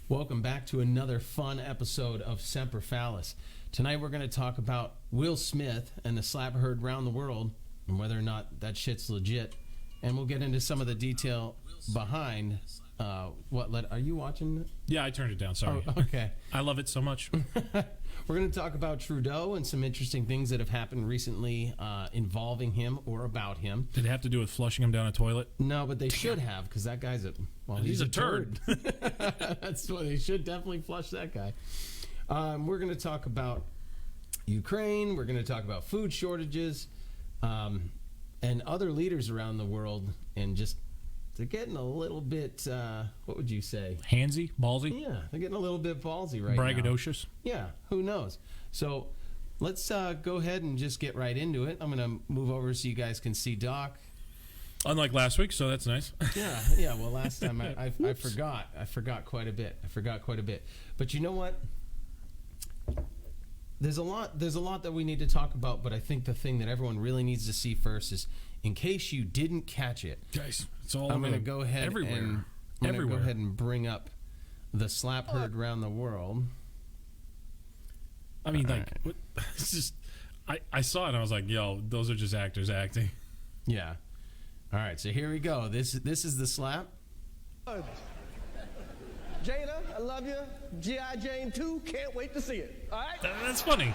Welcome back to another fun episode of Semper Fallis. Tonight we're going to talk about Will Smith and the slap heard around the world and whether or not that shit's legit. And we'll get into some of the detail behind are you watching it? Yeah, I turned it down. Sorry. Oh, okay. I love it so much. We're going to talk about Trudeau and some interesting things that have happened recently involving him or about him. Did it have to do with flushing him down a toilet? No, but they should have, because that guy's he's a turd. That's what they should definitely flush that guy. We're going to talk about Ukraine. We're going to talk about food shortages and other leaders around the world, and just they're getting a little bit, what would you say? Handsy? Ballsy? Yeah, they're getting a little bit ballsy right Braggadocious? now. Yeah, who knows? So let's go ahead and just get right into it. I'm going to move over so you guys can see Doc. Unlike last week, so that's nice. Yeah. Well, last time I forgot. I forgot quite a bit. But you know what? There's a lot that we need to talk about, but I think the thing that everyone really needs to see first is, in case you didn't catch it, guys, it's all I'm going to go ahead and bring up the slap heard around the world. I mean, it's just I saw it and I was like, yo, those are just actors acting. Yeah. All right, so here we go. This is the slap. Jada, I love you. G.I. Jane 2, can't wait to see it. All right? That's funny.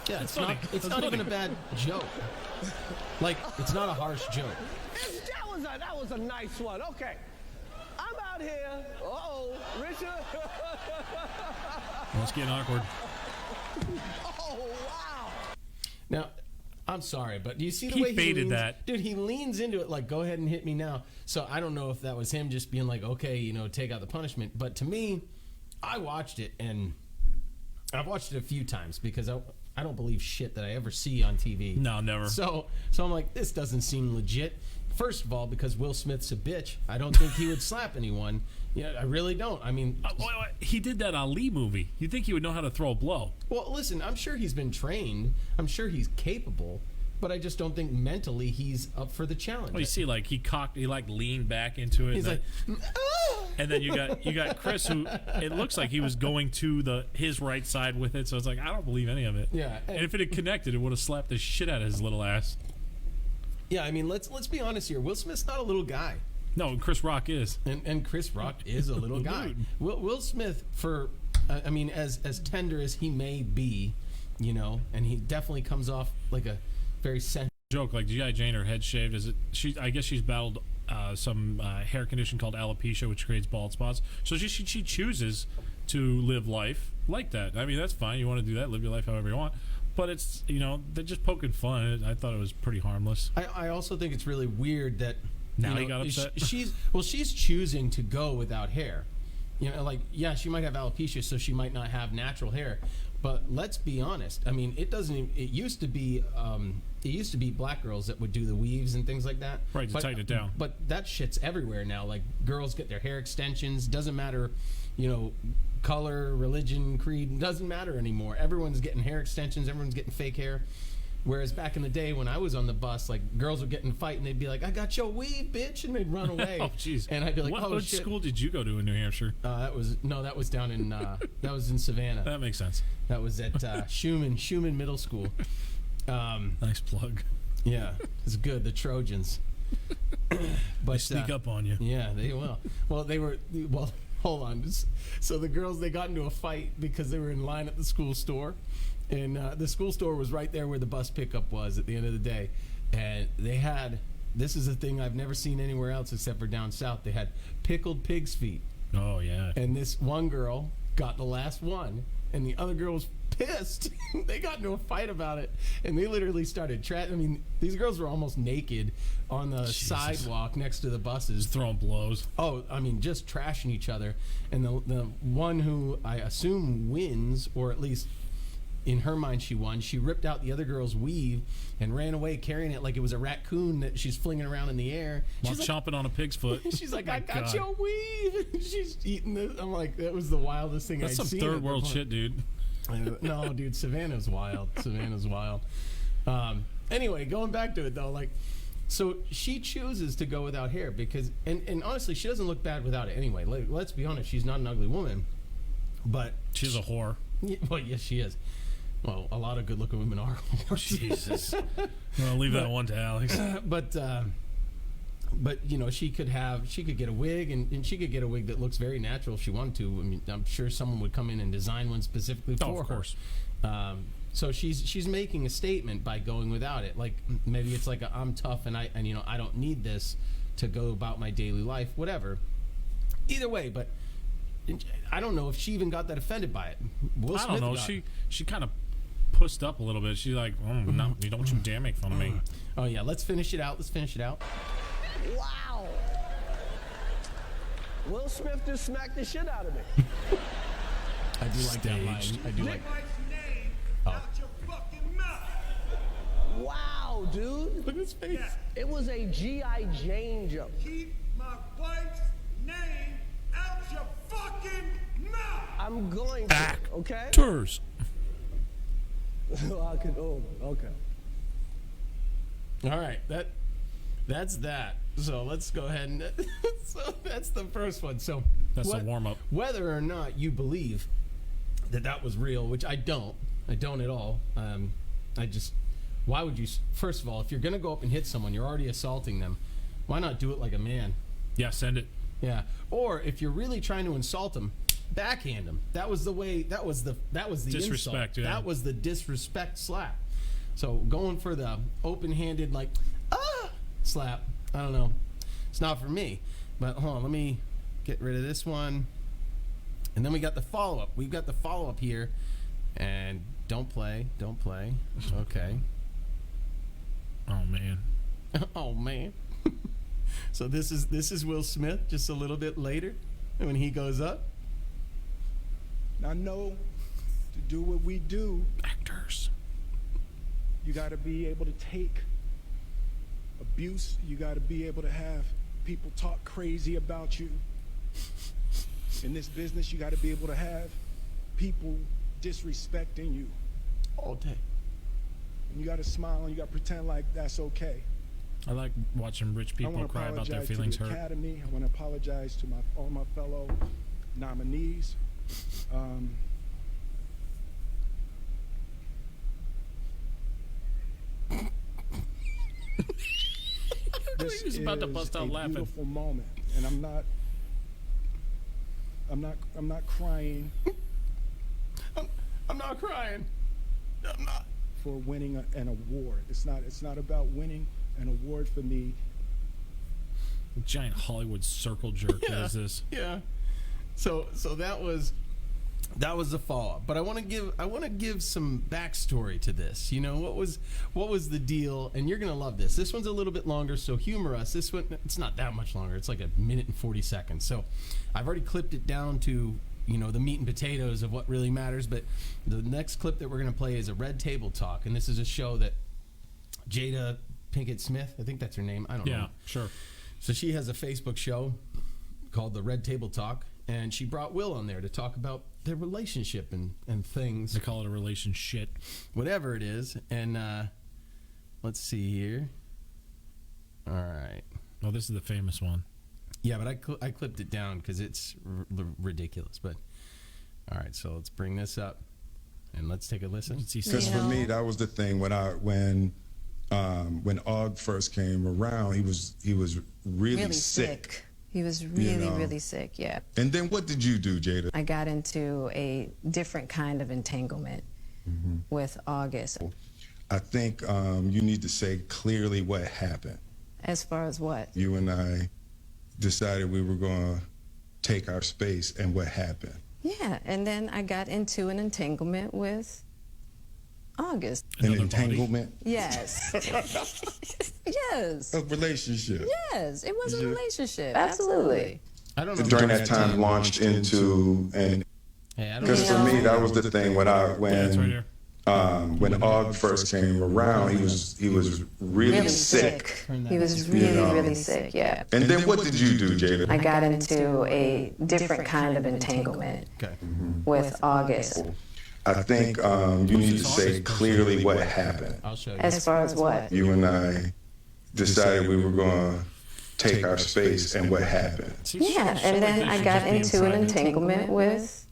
Yeah, it's funny. It's not even a bad joke. Like, it's not a harsh joke. That was a nice one. Okay. I'm out here. Uh-oh, Richard. Well, it's getting awkward. Oh, wow. Now, I'm sorry, but do you see the He way faded leans, that. Dude, he leans into it like, go ahead and hit me now. So I don't know if that was him just being like, okay, take out the punishment. But to me, I watched it, and I've watched it a few times because I don't believe shit that I ever see on TV. No, never. So I'm like, this doesn't seem legit. First of all, because Will Smith's a bitch, I don't think he would slap anyone. Yeah, I really don't. I mean, he did that Ali movie. You think he would know how to throw a blow? Well, listen, I'm sure he's been trained. I'm sure he's capable, but I just don't think mentally he's up for the challenge. Well, you see, he leaned back into it. He's like, and then you got Chris, who it looks like he was going to his right side with it. So it's like, I don't believe any of it. Yeah, and if it had connected, it would have slapped the shit out of his little ass. Yeah, I mean, let's be honest here. Will Smith's not a little guy. No, Chris Rock is. And Chris Rock is a little guy. Will Smith, as tender as he may be, and he definitely comes off like a very sensitive joke, like G.I. Jane, her head shaved. I guess she's battled some hair condition called alopecia, which creates bald spots. So she chooses to live life like that. I mean, that's fine. You want to do that, live your life however you want. But it's, they're just poking fun. I thought it was pretty harmless. I also think it's really weird that now he got upset. She's choosing to go without hair. She might have alopecia, so she might not have natural hair. But let's be honest. I mean, it used to be black girls that would do the weaves and things like that. Right, to tighten it down. But that shit's everywhere now. Like, girls get their hair extensions. Doesn't matter, color, religion, creed. Doesn't matter anymore. Everyone's getting hair extensions. Everyone's getting fake hair. Whereas back in the day when I was on the bus, like, girls would get in a fight and they'd be like, I got your weave, bitch, and they'd run away. Oh, jeez. And I'd be like, what shit. school did you go to in New Hampshire? That was down in that was in Savannah. That makes sense. That was at Schumann Middle School. Nice plug. Yeah, it's good. The Trojans. But they sneak up on you. Yeah, they will. Well, hold on. So the girls, they got into a fight because they were in line at the school store. And the school store was right there where the bus pickup was at the end of the day. And they had, this is a thing I've never seen anywhere else except for down south. They had pickled pig's feet. Oh, yeah. And this one girl got the last one, and the other girl was pissed. They got into a fight about it, and they literally started these girls were almost naked on the sidewalk next to the buses. Just throwing blows. Oh, just trashing each other. And the one who I assume wins, or at least in her mind she won, she ripped out the other girl's weave and ran away carrying it like it was a raccoon that she's flinging around in the air. While chomping on a pig's foot. She's like, I got your weave. She's eating this. I'm like, that was the wildest thing I'd seen. That's some third world shit, dude. No, dude, Savannah's wild. Anyway, going back to it though, like, So she chooses to go without hair because, and honestly, she doesn't look bad without it anyway. Let's be honest, she's not an ugly woman, but She's a whore. well, yes, she is. Well, a lot of good-looking women are whores. Jesus. Well, leave that one to Alex. But you know, she could get a wig, and she could get a wig that looks very natural if she wanted to. I mean, I'm sure someone would come in and design one specifically for her. Of course. So she's making a statement by going without it. Like maybe it's like I'm tough and I don't need this to go about my daily life, whatever. Either way, but I don't know if she even got that offended by it. Will I don't Smith know. got it. She kind of pussed up a little bit. She's like, no, you don't you dare make fun of me. Oh yeah, let's finish it out. Wow. Will Smith just smacked the shit out of me. I do like that line. Staged. I do like. name out your fucking mouth. Wow, dude. Look at his face. Yeah. It was a G.I. Jane jump. Keep my wife's name out your fucking mouth. I'm going to, okay? Tours. Okay. All right, that's that. So let's go ahead and so that's the first one. So That's the warm-up. Whether or not you believe that was real, which I don't at all. Why would you? First of all, if you're gonna go up and hit someone, you're already assaulting them. Why not do it like a man? Yeah, send it. Yeah. Or if you're really trying to insult them, backhand them. That was the way. That was the Disrespect, insult. yeah. That was the disrespect slap. So going for the open-handed slap. I don't know. It's not for me. But hold on, let me get rid of this one. And then we got the follow-up. We've got the follow-up here. And don't play. Okay. Oh man. Oh man. So this is Will Smith just a little bit later when he goes up. I know to do what we do, Actors. you got to be able to take abuse. You got to be able to have people talk crazy about you. In this business, you got to be able to have people disrespecting you. All day. And you got to smile and you got to pretend like that's okay. I like watching rich I people want to cry about their apologize to feelings the hurt. Academy. I want to apologize to all my fellow nominees. This He was about to is bust out a laughing. beautiful moment, and I'm not crying I'm not crying. I'm not. for winning an award. It's not about winning an award for me. Giant Hollywood circle jerk Yeah. is this. Yeah. So that was the follow-up. But I want to give some backstory to this. You know, what was the deal? And you're gonna love this. This one's a little bit longer, so humor us. This one, it's not that much longer. It's like 1 minute and 40 seconds. So I've already clipped it down to, you know, the meat and potatoes of what really matters. But the next clip that we're gonna play is a Red Table Talk, and this is a show that Jada Pinkett Smith, I think that's her name. I don't know. Yeah, sure. So she has a Facebook show called the Red Table Talk, and she brought Will on there to talk about their relationship and things, They call it a relationship. whatever it is. And let's see here. All right. Oh, this is the famous one. Yeah, but I clipped it down because it's ridiculous. But all right, so let's bring this up and let's take a listen. Let's see. Because for me, that was the thing when Og first came around, he was really sick. He was really, know. really sick, yeah. And then what did you do, Jada? I got into a different kind of entanglement with August. I think you need to say clearly what happened. As far as what? You and I decided we were going to take our space, and what happened? Yeah, and then I got into an entanglement with August. An Another body. entanglement? Yes. Yes. A relationship. Yes, it was a Yeah. relationship. Absolutely. I don't know. During that time, launched into, and Hey, I don't because know. for me, that was the thing when Yeah, it's right here. when Og first came around, he was really sick. He was really, know. really sick, yeah. And then what did you do, Jada? I got into a different kind of entanglement Okay. with August. I think you need to say clearly what happened. I'll show you. As far as what? You and I decided we were going to take our space, and what happened? Yeah, and then I got into an entanglement with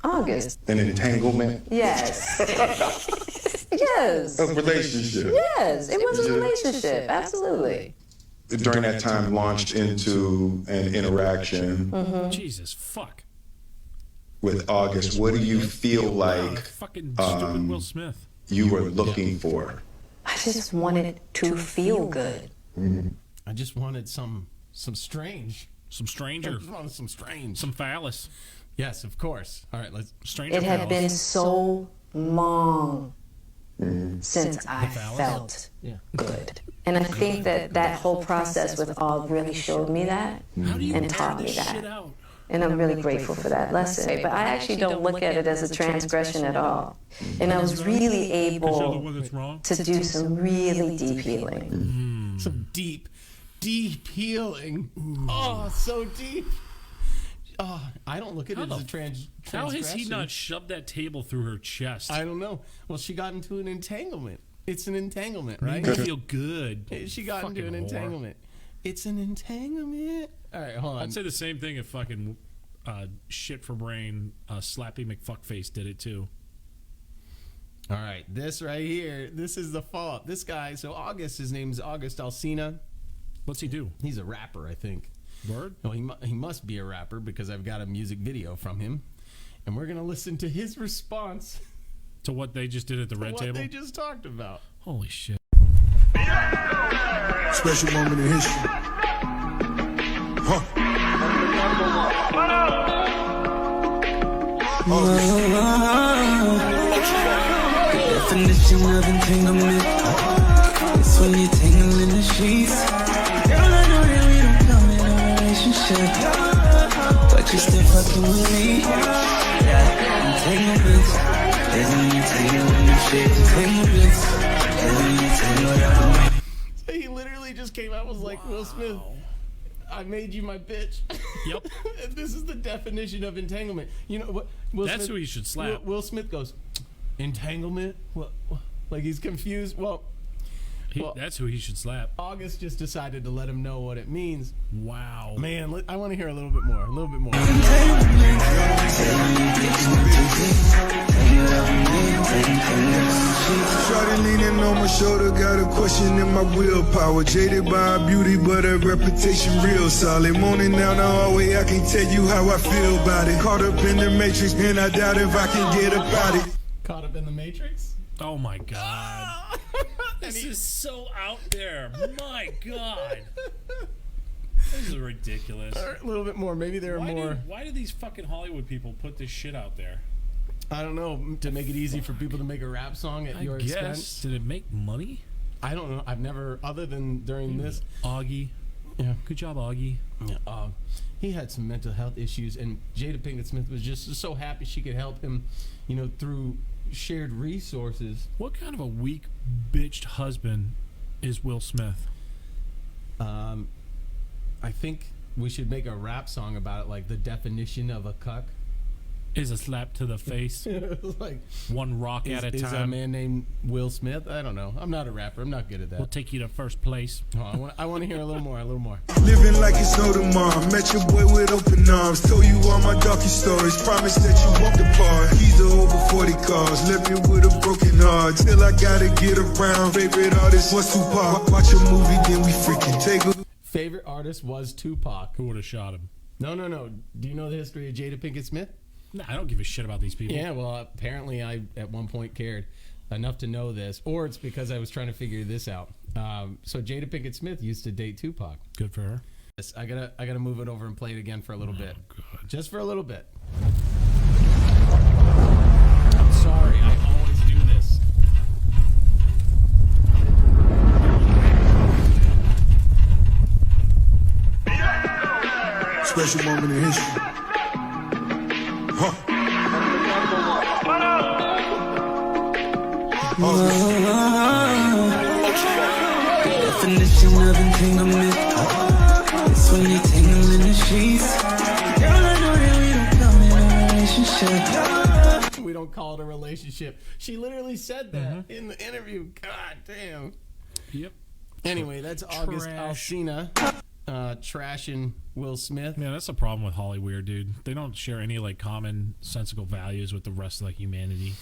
August. An entanglement? Yes. Yes. A relationship. Yes, it was a relationship, absolutely. During that time, launched into an interaction Jesus, fuck. with August. What do you feel like Fucking stupid Will Smith. you were looking for? I just wanted to feel good. I just wanted some strange. Some I stranger. just wanted some strange. Some phallus. Yes, of course. All right, let's. Stranger It had phallus. been so long since I phallus? felt Yeah. good. And I think that whole process with Og really showed me that How do you and air taught me this shit that. out? And I'm really grateful for that lesson. But I actually don't look at it as a transgression at all. And I was really Because you're the able one that's wrong. to do some really deep healing. Some deep healing. Oh, so deep. Oh, I don't look at it as a How has he transgression. not shoved that table through her chest? I don't know. Well, she got into an entanglement. It's an entanglement, Made right? me feel good. She got into Fucking an whore. entanglement. It's an entanglement. All right, hold on. I'd say the same thing if fucking shit for brain Slappy McFuckface did it too. All right, this right here, this is the fault. This guy, so August, his name is August Alsina. What's he do? He's a rapper, I think. Word? No, he must be a rapper because I've got a music video from him. And we're going to listen to his response To what they just did at the to red what table? they just talked about. Holy shit. Special moment in history. Definition of entanglement. It's when you tangle in the sheets. Girl, I know that we don't come in a relationship, but you still fucking with me. Yeah, entanglements. There's an entanglement in the shit. Entanglements. There's an entanglement. He literally just came out and was like, Will Smith, I made you my bitch. Yep. And this is the definition of entanglement. You know what? Will That's who he should slap. Will Smith goes, entanglement? What? Like he's confused. Well, That's who he should slap. August just decided to let him know what it means. Wow. Man, I want to hear a little bit more. A little bit more. Shawty leaning on my shoulder, got a question in my willpower. Jaded by her beauty, but her reputation real solid. Moaning down the hallway, I can't tell you how I feel about it. Caught up in the matrix, and I doubt if I can get about it. Caught up in the Matrix? Oh my god. This is so out there. My god. This is ridiculous. All right, a little bit more. Maybe there are more. Why do these fucking Hollywood people put this shit out there? I don't know, to make it easy for people to make a rap song at your expense. Did it make money? I don't know. I've never, other than during this. Augie. Yeah. Good job, Augie. Yeah, he had some mental health issues, and Jada Pinkett Smith was just so happy she could help him, through shared resources. What kind of a weak bitched husband is Will Smith? I think we should make a rap song about it, like the definition of a cuck. Is a slap to the face. Like one rock at a Is a time. man named Will Smith? I don't know. I'm not a rapper. I'm not good at that. We'll take you to first place. Oh, I want to hear a little more. A little more. Living like it's no tomorrow. Met your boy with open arms. Told you all my darkest stories. Promise that you won't depart. Keys to over 40 cars. Left me with a broken heart. Till I gotta get around. Favorite artist was Tupac. Watch a movie, then we freaking take a. Favorite artist was Tupac. Who would have shot him? No. Do you know the history of Jada Pinkett Smith? Nah, I don't give a shit about these people. Yeah, well, apparently I at one point cared enough to know this, or it's because I was trying to figure this out. So Jada Pinkett Smith used to date Tupac. Good for her. Yes, I gotta move it over and play it again for a little bit, God. just for a little bit. I'm sorry, I always do this. Special moment in history. Definition of entanglement. It's when you tangle in the sheets. Girl, I know that we don't come in a relationship. We don't call it a relationship. She literally said that in the interview. God damn. Yep. Anyway, that's August Alsina trashing Will Smith. Yeah, that's the problem with Hollyweird, dude. They don't share any like commonsensical values with the rest of like humanity.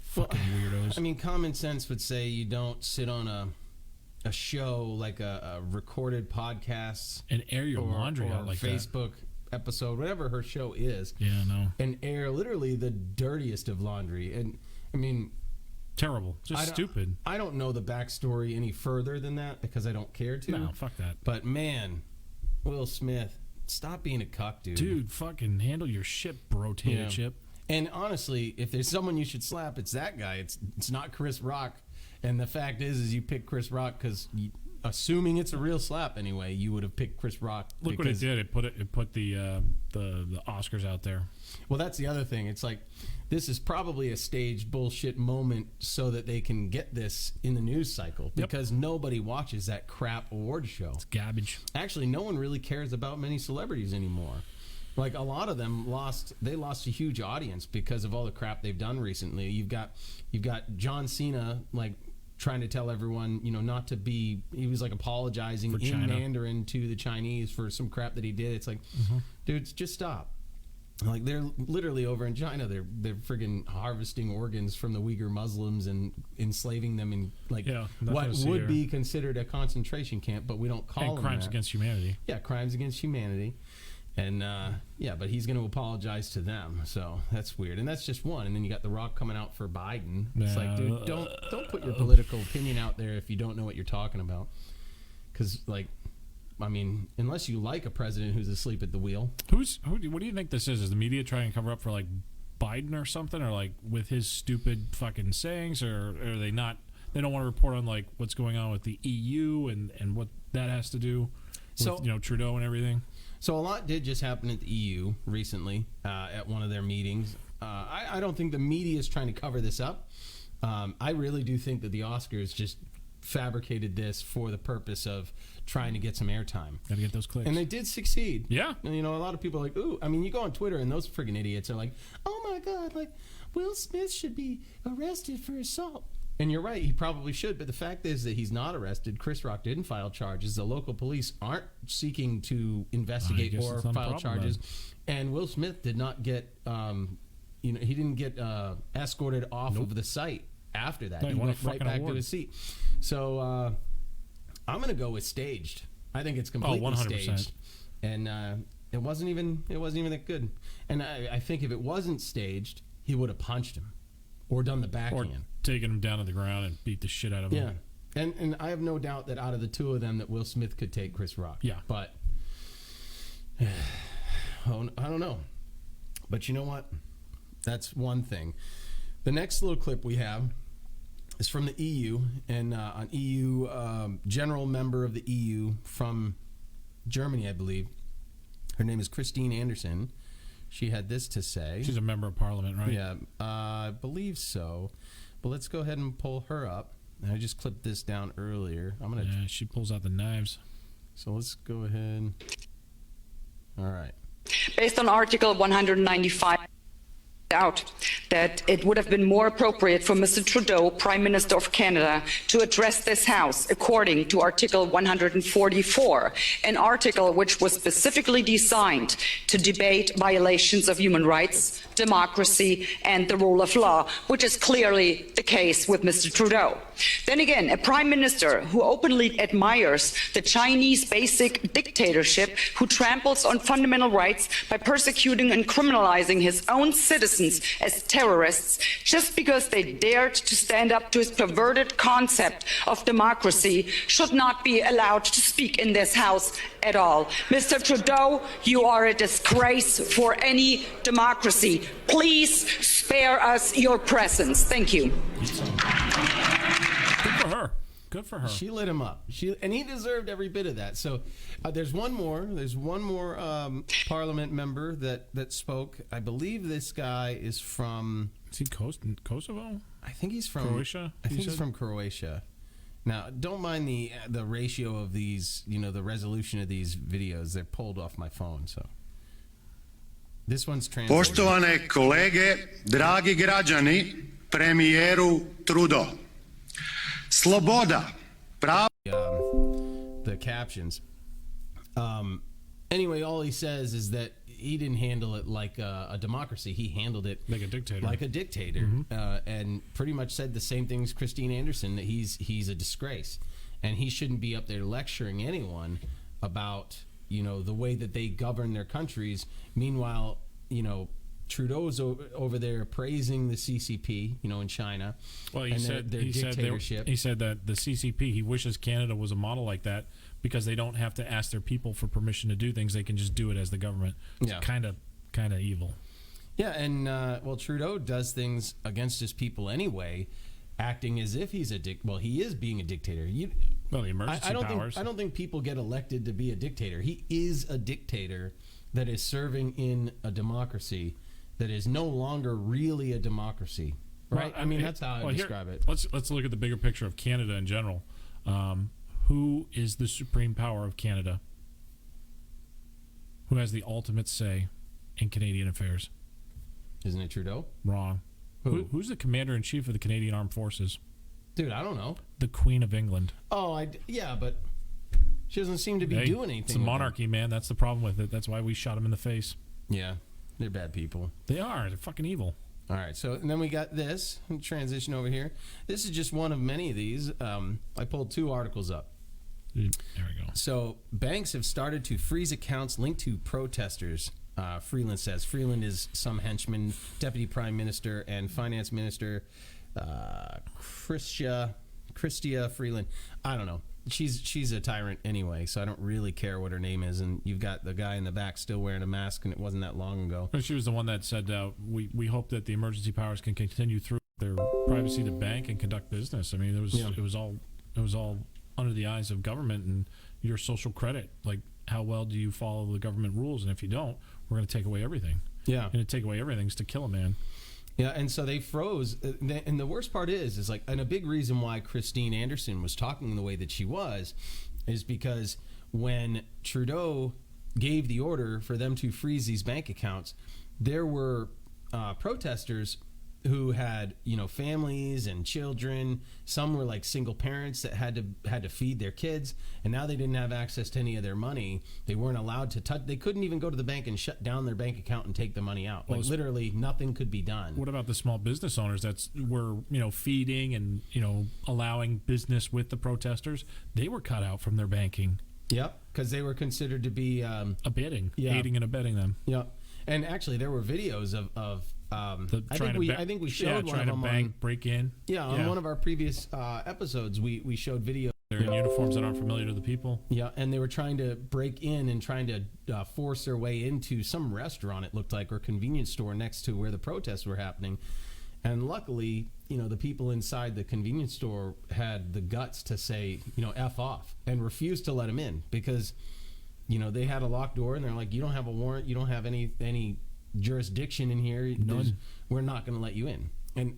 Fucking weirdos. I mean, common sense would say you don't sit on a show like a recorded podcast and air your laundry or out like Facebook episode, whatever her show is. Yeah, no. And air literally the dirtiest of laundry. And I mean, terrible, just stupid. I don't know the backstory any further than that because I don't care to. No, fuck that. But man, Will Smith, stop being a cuck, dude. Dude, fucking handle your shit, bro. Tater chip. And honestly, if there's someone you should slap, it's that guy. It's not Chris Rock. And the fact is you pick Chris Rock because, assuming it's a real slap anyway, you would have picked Chris Rock. Look what it did. It put the Oscars out there. Well, that's the other thing. It's like this is probably a staged bullshit moment so that they can get this in the news cycle because nobody watches that crap award show. It's garbage. Actually, no one really cares about many celebrities anymore. Like a lot of them lost a huge audience because of all the crap they've done recently. You've got John Cena like trying to tell everyone, not to be. He was like apologizing in Mandarin to the Chinese for some crap that he did. It's like, dudes, just stop. Like they're literally over in China. They're friggin' harvesting organs from the Uyghur Muslims and enslaving them in like what would be considered a concentration camp, but we don't call them crimes against humanity. Yeah, crimes against humanity. And but he's going to apologize to them, so that's weird. And that's just one. And then you got The Rock coming out for Biden. It's like, dude, don't put your political opinion out there if you don't know what you're talking about. Because, like, I mean, unless you like a president who's asleep at the wheel. What do you think this is? Is the media trying to cover up for like Biden or something, or like with his stupid fucking sayings, or are they not? They don't want to report on like what's going on with the EU and what that has to do with Trudeau and everything. So a lot did just happen at the EU recently at one of their meetings. I don't think the media is trying to cover this up. I really do think that the Oscars just fabricated this for the purpose of trying to get some airtime. Got to get those clicks. And they did succeed. Yeah. And, a lot of people are like, ooh. I mean, you go on Twitter and those friggin' idiots are like, oh my God, like Will Smith should be arrested for assault. And you're right, he probably should, but the fact is that he's not arrested. Chris Rock didn't file charges. The local police aren't seeking to investigate or file charges. And Will Smith did not get, he didn't get escorted off of the site after that. He went right back to his seat. So I'm going to go with staged. I think it's completely staged. And it wasn't even that good. And I think if it wasn't staged, he would have punched him or done the backhand. Or taken him down to the ground and beat the shit out of him. Yeah. And I have no doubt that out of the two of them that Will Smith could take Chris Rock. Yeah. But I don't know. But you know what? That's one thing. The next little clip we have is from the EU, and an EU general member of the EU from Germany, I believe. Her name is Christine Anderson. She had this to say. She's a member of parliament, right? Yeah, I believe so. But let's go ahead and pull her up. I just clipped this down earlier. She pulls out the knives. So let's go ahead. All right. Based on Article 195, out that it would have been more appropriate for Mr. Trudeau, Prime Minister of Canada, to address this House according to Article 144, an article which was specifically designed to debate violations of human rights, democracy, and the rule of law, which is clearly the case with Mr. Trudeau. Then again, a Prime Minister who openly admires the Chinese basic dictatorship, who tramples on fundamental rights by persecuting and criminalizing his own citizens as terrorists just because they dared to stand up to his perverted concept of democracy, should not be allowed to speak in this House at all. Mr. Trudeau, you are a disgrace for any democracy. Please spare us your presence. Thank you. Good for her. Good for her. She lit him up. And he deserved every bit of that. So there's one more. There's one more parliament member that spoke. I believe this guy is from. Is he Kosovo? I think he's from Croatia. I think he's from Croatia. Now, don't mind the ratio of these. The resolution of these videos. They're pulled off my phone. So this one's translated. Poštovane kolege, dragi građani, premijeru Trudeau. Sloboda, the captions. Anyway, all he says is that he didn't handle it like a democracy. He handled it like a dictator. And pretty much said the same thing as Christine Anderson, that he's a disgrace, and he shouldn't be up there lecturing anyone about, the way that they govern their countries. Meanwhile, Trudeau's over there praising the CCP, in China. Well, he said that the CCP, he wishes Canada was a model like that, because they don't have to ask their people for permission to do things. They can just do it as the government. It's kind of evil. Yeah, and Trudeau does things against his people anyway, acting as if he's he is being a dictator. The emergency powers. I don't think people get elected to be a dictator. He is a dictator that is serving in a democracy that is no longer really a democracy, right? Well, that's how I describe it. Let's look at the bigger picture of Canada in general. Who is the supreme power of Canada? Who has the ultimate say in Canadian affairs? Isn't it Trudeau? Wrong. Who's the commander-in-chief of the Canadian Armed Forces? Dude, I don't know. The Queen of England. Oh, but she doesn't seem to be doing anything. It's a monarchy, man. That's the problem with it. That's why we shot him in the face. Yeah, they're bad people. They are. They're fucking evil. All right, and then we got this transition over here. This is just one of many of these. I pulled 2 articles up. There we go. So banks have started to freeze accounts linked to protesters. Freeland says. Freeland is some henchman, Deputy Prime Minister and Finance Minister, Chrystia Freeland. I don't know. She's a tyrant anyway, so I don't really care what her name is. And you've got the guy in the back still wearing a mask, and it wasn't that long ago. She was the one that said, we hope that the emergency powers can continue through their privacy to bank and conduct business. I mean, it was all under the eyes of government and your social credit. Like, how well do you follow the government rules? And if you don't, we're going to take away everything. Yeah. And to take away everything is to kill a man. Yeah, and so they froze. And the worst part is and a big reason why Christine Anderson was talking the way that she was is because when Trudeau gave the order for them to freeze these bank accounts, there were protesters who had families and children. Some were like single parents that had to feed their kids, and now they didn't have access to any of their money. They weren't allowed to touch. They couldn't even go to the bank and shut down their bank account and take the money out. Like literally nothing could be done. What about the small business owners that were feeding and allowing business with the protesters? They were cut out from their banking. Yep, because they were considered to be aiding and abetting them. Yep, and actually there were videos of I think we showed one of them on break in. Yeah, on one of our previous episodes, we showed video. They're in uniforms that aren't familiar to the people. Yeah, and they were trying to break in and trying to force their way into some restaurant, it looked like, or convenience store next to where the protests were happening. And luckily, the people inside the convenience store had the guts to say, F off, and refused to let them in because, they had a locked door, and they're like, you don't have a warrant, you don't have any jurisdiction in here. None. We're not going to let you in. And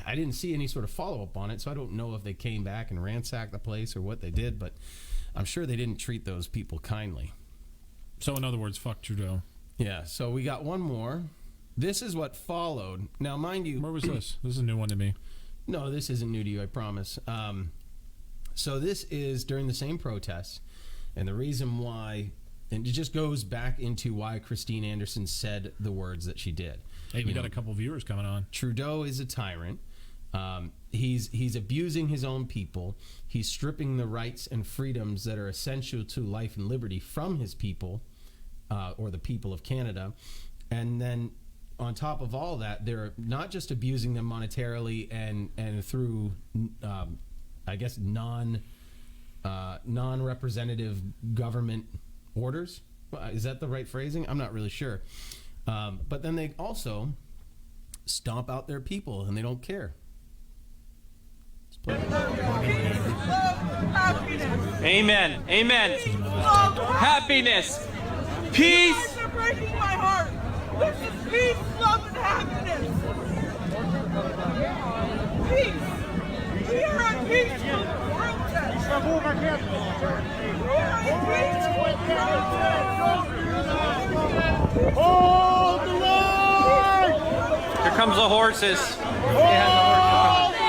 I didn't see any sort of follow-up on it, so I don't know if they came back and ransacked the place or what they did, but I'm sure they didn't treat those people kindly. So in other words, fuck Trudeau. Yeah, so we got one more. This is what followed. Now, mind you... Where was this? This is a new one to me. No, this isn't new to you, I promise. So this is during the same protests, and the reason why... And it just goes back into why Christine Anderson said the words that she did. Hey, we got a couple viewers coming on. Trudeau is a tyrant. He's abusing his own people. He's stripping the rights and freedoms that are essential to life and liberty from his people, or the people of Canada. And then on top of all that, they're not just abusing them monetarily and through, I guess, non-representative government orders. Is that the right phrasing? I'm not really sure. But then they also stomp out their people, and they don't care. Amen. Amen. Happiness. Peace. You guys are breaking my heart. This is peace, love, and happiness. Peace. We are at peace with protest. We are at peace with protest. Hold the line. Here comes the horses. Hold the line.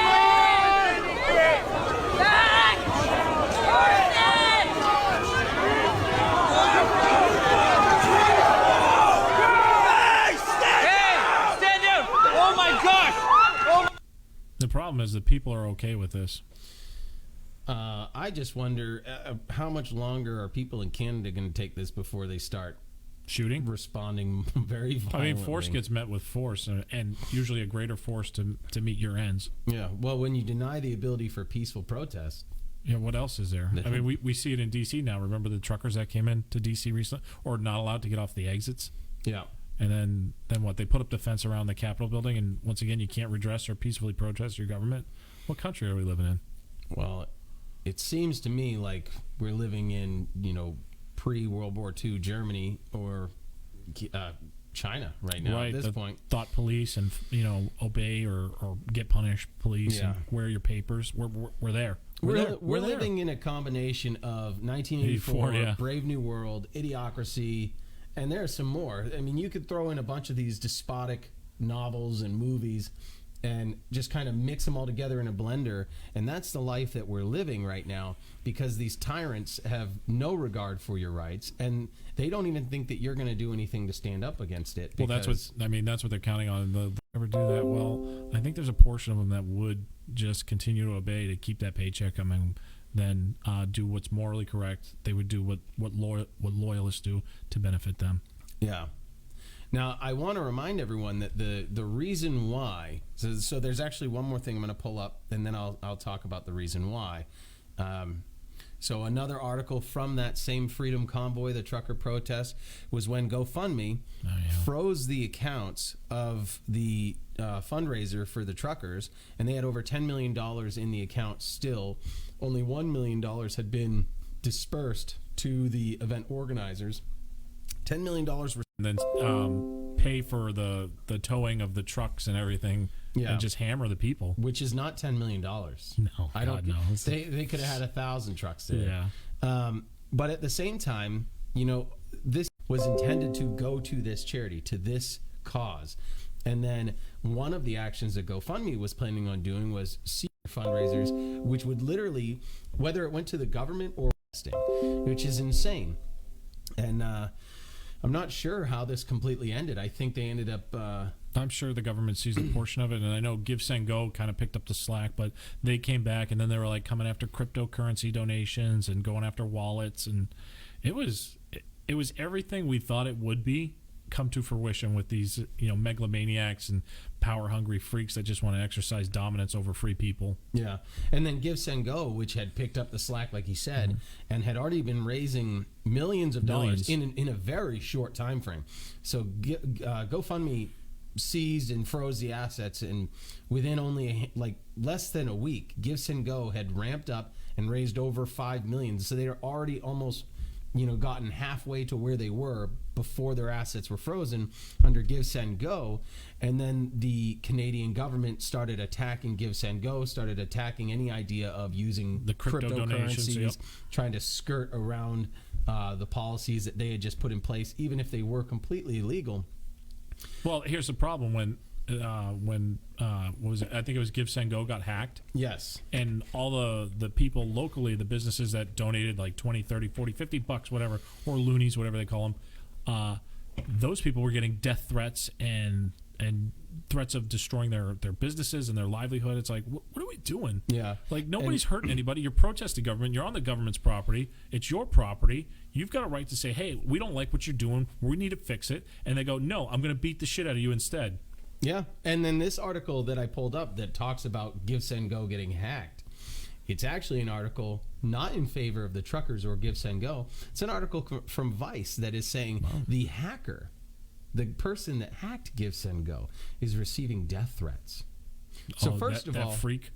The problem is that people are okay with this. I just wonder how much longer are people in Canada going to take this before they start shooting, responding very violently. I mean, force gets met with force, and usually a greater force to meet your ends. Yeah. Well, when you deny the ability for peaceful protest. Yeah, what else is there? I mean, we see it in D.C. now. Remember the truckers that came into D.C. recently, or not allowed to get off the exits? Yeah. And then what? They put up the fence around the Capitol building, and once again, you can't redress or peacefully protest your government. What country are we living in? Well, it seems to me like we're living in, pre-World War II Germany or China right now at this point. Thought police and, obey or get punished police and wear your papers. We're there. We're living in a combination of 1984, Brave New World, Idiocracy, and there's some more. I mean, you could throw in a bunch of these despotic novels and movies and just kind of mix them all together in a blender, and that's the life that we're living right now, because these tyrants have no regard for your rights, and they don't even think that you're going to do anything to stand up against it. Well, that's what they're counting on. They'll never do that. Well, I think there's a portion of them that would just continue to obey to keep that paycheck coming, then do what's morally correct. They would do what loyalists do to benefit them. Yeah. Now, I want to remind everyone that the reason why, so there's actually one more thing I'm going to pull up, and then I'll talk about the reason why. So another article from that same Freedom Convoy, the trucker protest, was when GoFundMe froze the accounts of the fundraiser for the truckers, and they had over $10 million in the account still. Only $1 million had been dispersed to the event organizers. $10 million were... And then pay for the towing of the trucks and everything, and just hammer the people. Which is not $10 million. No, I don't know. They could have had 1,000 trucks there. Yeah. But at the same time, this was intended to go to this charity, to this cause. And then one of the actions that GoFundMe was planning on doing was secret fundraisers, which would literally, whether it went to the government or investing, which is insane. And I'm not sure how this completely ended. I think they ended up... I'm sure the government sees a portion of it, and I know Give, Send, Go kind of picked up the slack, but they came back, and then they were like coming after cryptocurrency donations and going after wallets, and it was everything we thought it would be come to fruition with these megalomaniacs and power-hungry freaks that just want to exercise dominance over free people. Yeah, and then Give, Send, Go, which had picked up the slack, like he said, and had already been raising millions of dollars in a very short time frame. So GoFundMe seized and froze the assets, and within only less than a week, Give, Send, Go had ramped up and raised over $5 million. So they were already almost gotten halfway to where they were before their assets were frozen under Give, Send, Go. And then the Canadian government started attacking Give, Send, Go, started attacking any idea of using the cryptocurrencies, trying to skirt around the policies that they had just put in place, even if they were completely illegal. Well, here's the problem. When what was it? I think it was Give, Send, Go got hacked. Yes. And all the people locally, the businesses that donated like 20, 30, 40, 50 bucks, whatever, or loonies, whatever they call them, those people were getting death threats and threats of destroying their businesses and their livelihood. It's like, what are we doing? Yeah. Like, nobody's hurting anybody. You're protesting government. You're on the government's property. It's your property. You've got a right to say, hey, we don't like what you're doing. We need to fix it. And they go, no, I'm going to beat the shit out of you instead. Yeah. And then this article that I pulled up that talks about Give, Send, Go getting hacked, it's actually an article not in favor of the truckers or Give, Send, Go. It's an article from Vice that is saying the hacker, the person that hacked Give, Send, Go, is receiving death threats. So first of all, freak.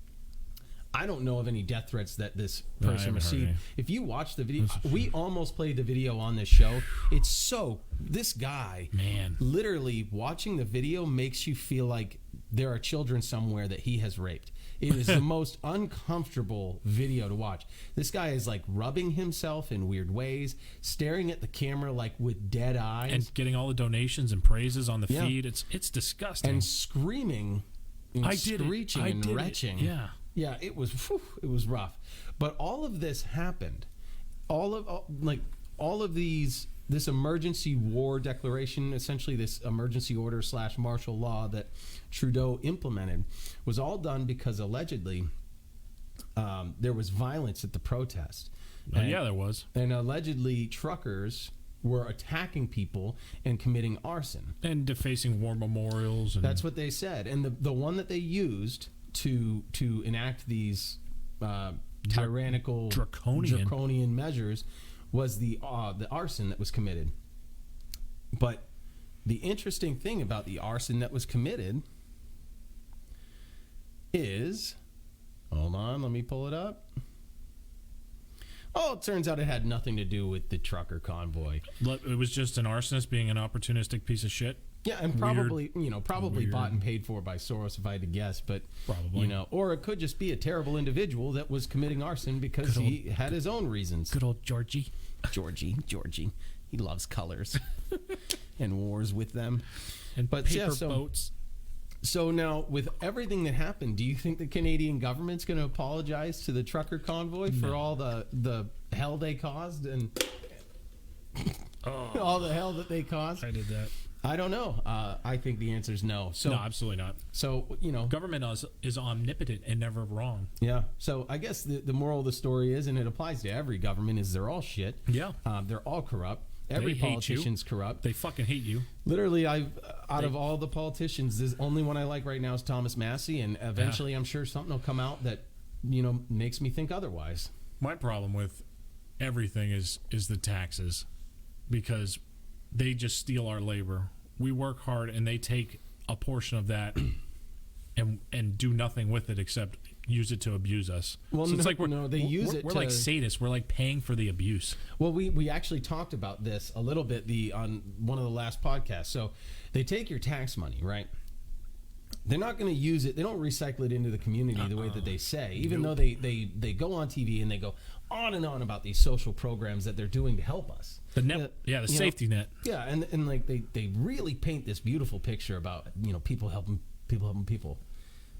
I don't know of any death threats that this person received. If you watch the video, we almost played the video on this show. It's this guy, man, literally watching the video makes you feel like there are children somewhere that he has raped. It is the most uncomfortable video to watch. This guy is like rubbing himself in weird ways, staring at the camera like with dead eyes, and getting all the donations and praises on the feed. It's disgusting. And screaming, and screeching and retching. Yeah, it was rough. But all of this happened. All of these this emergency war declaration, essentially this emergency order / martial law that Trudeau implemented, was all done because allegedly there was violence at the protest. Yeah, there was. And allegedly truckers were attacking people and committing arson. And defacing war memorials. And that's what they said. And the one that they used to enact these tyrannical, draconian measures was the arson that was committed. But the interesting thing about the arson that was committed is, hold on, let me pull it up. Oh, it turns out it had nothing to do with the trucker convoy. It was just an arsonist being an opportunistic piece of shit. Yeah, and probably, probably bought and paid for by Soros, if I had to guess. But probably, or it could just be a terrible individual that was committing arson because he had his own reasons. Good old Georgie. Georgie. He loves colors and wars with them. And paper boats. So now, with everything that happened, do you think the Canadian government's going to apologize to the trucker convoy for all the hell they caused and all the hell that they caused? I did that. I don't know. I think the answer is no. So, no, absolutely not. So, government is omnipotent and never wrong. Yeah. So I guess the moral of the story is, and it applies to every government, is they're all shit. Yeah. They're all corrupt. Every politician's corrupt. They fucking hate you. Literally, out of all the politicians, the only one I like right now is Thomas Massey, and eventually I'm sure something will come out that, makes me think otherwise. My problem with everything is the taxes, because they just steal our labor. We work hard, and they take a portion of that and do nothing with it except use it to abuse us. Well, so it's like we're like sadists. We're like paying for the abuse. Well, we actually talked about this a little bit on one of the last podcasts. So they take your tax money, right? They're not going to use it. They don't recycle it into the community the way that they say, even though they go on TV and they go on and on about these social programs that they're doing to help us. The net, the safety net. Yeah, and like they really paint this beautiful picture about people helping people.